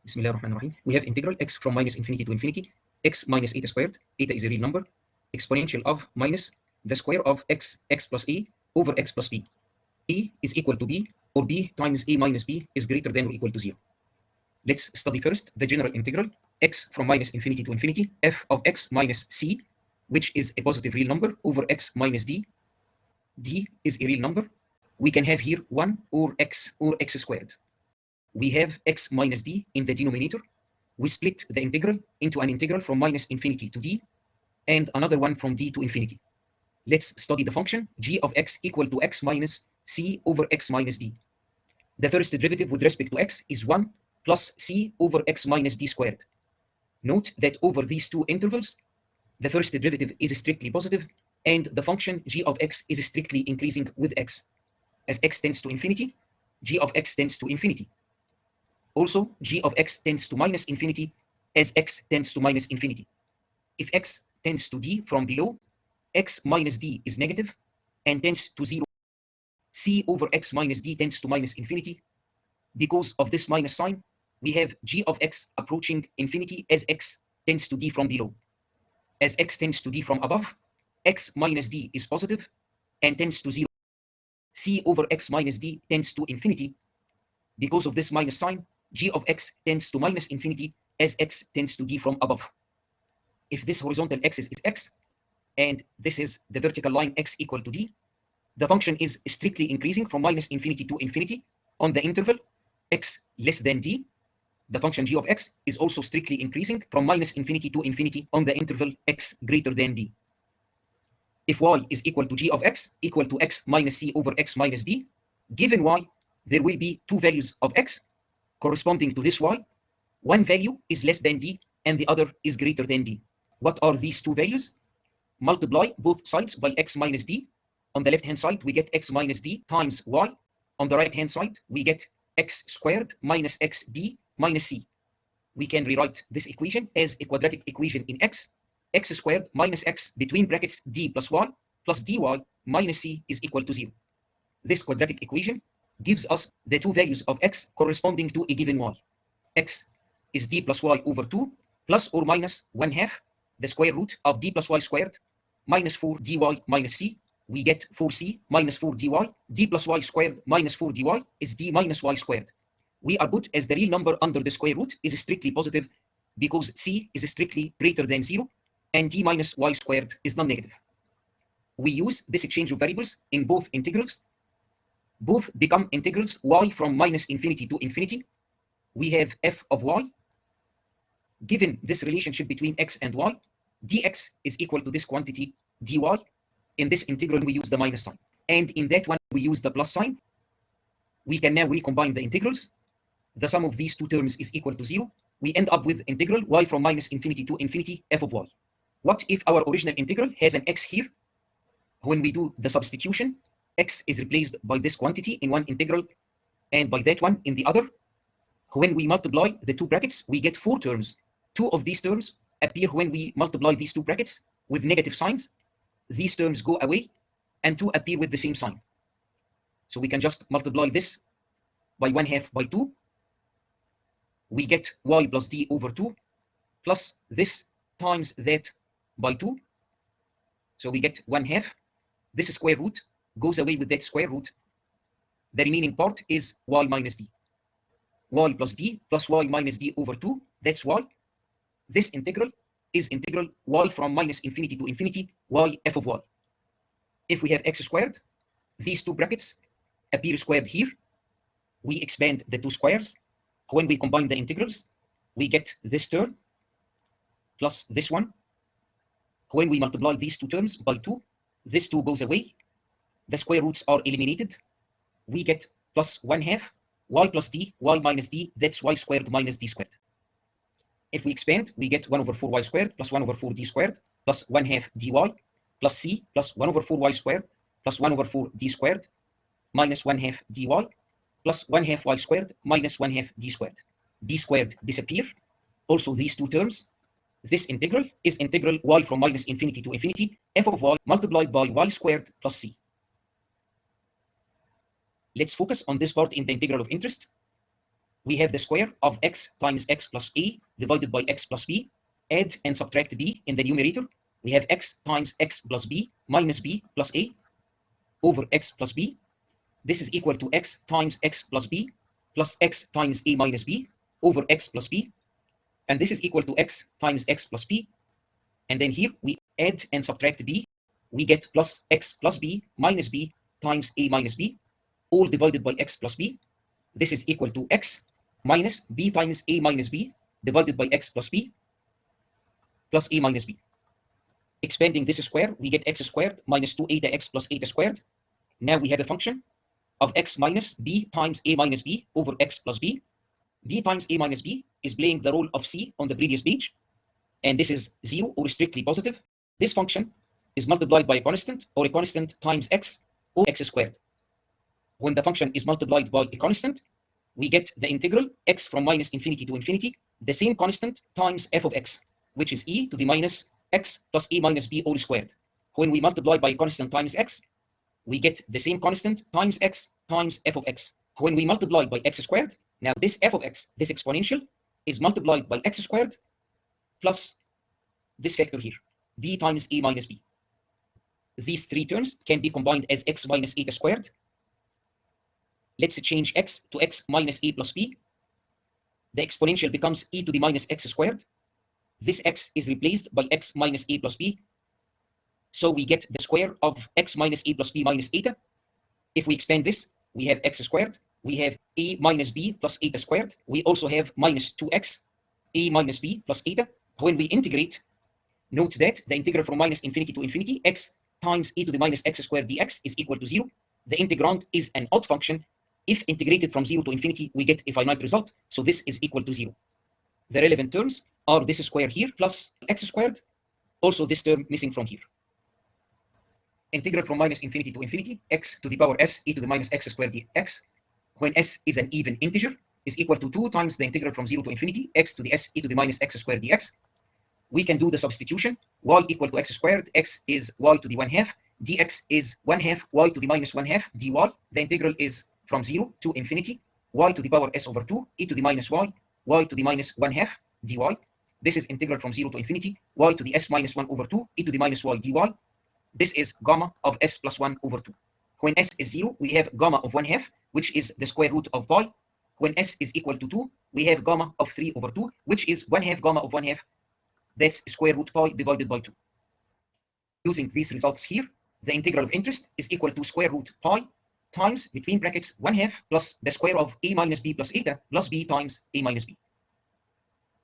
Bismillah ar-Rahman ar-Rahim. We have integral x from minus infinity to infinity, x minus eta squared. Eta is a real number, exponential of minus the square of x plus a over x plus b. A is equal to b, or b times a minus b is greater than or equal to 0. Let's study first the general integral x from minus infinity to infinity, f of x minus c, which is a positive real number, over x minus d. D is a real number. We can have here 1 or x squared. We have x minus d in the denominator. We split the integral into an integral from minus infinity to d and another one from d to infinity. Let's study the function g of x equal to x minus c over x minus d. The first derivative with respect to x is 1 plus c over x minus d squared. Note that over these two intervals, the first derivative is strictly positive and the function g of x is strictly increasing with x. As x tends to infinity, g of x tends to infinity. Also, g of x tends to minus infinity as x tends to minus infinity. If x tends to d from below, x minus d is negative and tends to 0. C over x minus d tends to minus infinity. Because of this minus sign, we have g of x approaching infinity as x tends to d from below. As x tends to d from above, x minus d is positive and tends to 0. C over x minus d tends to infinity. Because of this minus sign, g of x tends to minus infinity as x tends to d from above. If this horizontal axis is x, and this is the vertical line x equal to d, the function is strictly increasing from minus infinity to infinity on the interval x less than d. The function g of x is also strictly increasing from minus infinity to infinity on the interval x greater than d. If y is equal to g of x equal to x minus c over x minus d, given y, there will be two values of x corresponding to this y. One value is less than d and the other is greater than d. What are these two values? Multiply both sides by x minus d. On the left hand side, we get x minus d times y. On the right hand side, we get x squared minus xd minus c. We can rewrite this equation as a quadratic equation in x squared minus x between brackets d plus y plus dy minus c is equal to 0. This quadratic equation gives us the two values of x corresponding to a given y. X is d plus y over 2 plus or minus 1/2 the square root of d plus y squared minus 4 dy minus c. We get 4c minus 4 dy. D plus y squared minus 4 dy is d minus y squared. We are put as the real number under the square root is strictly positive because c is strictly greater than 0 and d minus y squared is non-negative. We use this exchange of variables in both integrals. Both become integrals y from minus infinity to infinity. We have f of y. Given this relationship between x and y, dx is equal to this quantity dy. In this integral, we use the minus sign. And in that one, we use the plus sign. We can now recombine the integrals. The sum of these two terms is equal to 0. We end up with integral y from minus infinity to infinity f of y. What if our original integral has an x here? When we do the substitution, x is replaced by this quantity in one integral and by that one in the other. When we multiply the two brackets, we get 4 terms. 2 of these terms appear when we multiply these two brackets with negative signs. These terms go away and 2 appear with the same sign. So we can just multiply this by 1/2 by 2. We get y plus d over 2 plus this times that by 2. So we get 1/2. This square root goes away with that square root. The remaining part is y minus d. Y plus d plus y minus d over 2. That's y. This integral is integral y from minus infinity to infinity, y f of y. If we have x squared, these two brackets appear squared here. We expand the two squares. When we combine the integrals, we get this term plus this one. When we multiply these two terms by 2, this 2 goes away. The square roots are eliminated. We get plus 1/2 y plus d, y minus d, that's y squared minus d squared. If we expand, we get 1 over 4y squared plus 1 over 4d squared plus 1/2 dy plus c plus 1 over 4y squared plus 1 over 4d squared minus 1/2 dy plus 1/2 y squared minus 1/2 d squared. D squared disappear. Also these two terms. This integral is integral y from minus infinity to infinity, f of y multiplied by y squared plus c. Let's focus on this part in the integral of interest. we have the square of x times x plus a divided by x plus b. Add and subtract b in the numerator. We have x times x plus b minus b plus a over x plus b. This is equal to x times x plus b plus x times a minus b over x plus b. And this is equal to x times x plus b. And then here we add and subtract b. We get plus x plus b minus b times a minus b, all divided by x plus b. This is equal to x minus b times a minus b divided by x plus b plus a minus b. Expanding this square, we get x squared minus 2 eta x plus eta squared. Now we have a function of x minus b times a minus b over x plus b. B times a minus b is playing the role of c on the previous page, and this is 0 or strictly positive. This function is multiplied by a constant, or a constant times x or x squared. When the function is multiplied by a constant, we get the integral x from minus infinity to infinity, the same constant times f of x, which is e to the minus x plus a minus b all squared. When we multiply by a constant times x, we get the same constant times x times f of x. When we multiply by x squared, now this f of x, this exponential, is multiplied by x squared plus this factor here, b times a minus b. These three terms can be combined as x minus eta squared. Let's change x to x minus a plus b. The exponential becomes e to the minus x squared. This x is replaced by x minus a plus b. So we get the square of x minus a plus b minus eta. If we expand this, we have x squared. We have a minus b plus eta squared. We also have minus 2x, a minus b plus eta. When we integrate, note that the integral from minus infinity to infinity, x times e to the minus x squared dx is equal to 0. The integrand is an odd function. If integrated from 0 to infinity, we get a finite result. So this is equal to 0. The relevant terms are this square here plus x squared. Also this term missing from here. Integral from minus infinity to infinity, x to the power s e to the minus x squared dx, when s is an even integer, is equal to 2 times the integral from 0 to infinity, x to the s e to the minus x squared dx. We can do the substitution. Y equal to x squared, x is y to the 1/2, dx is 1/2 y to the minus 1/2 dy. The integral is from 0 to infinity, y to the power s over 2, e to the minus y to the minus 1/2 dy. This is integral from 0 to infinity, y to the s minus 1 over 2, e to the minus y dy. This is gamma of s plus 1 over 2. When s is 0, we have gamma of 1/2, which is the square root of pi. When s is equal to 2, we have gamma of 3 over 2, which is 1/2 gamma of 1/2. That's square root pi divided by 2. Using these results here, the integral of interest is equal to square root pi times between brackets 1/2 plus the square of a minus b plus eta plus b times a minus b.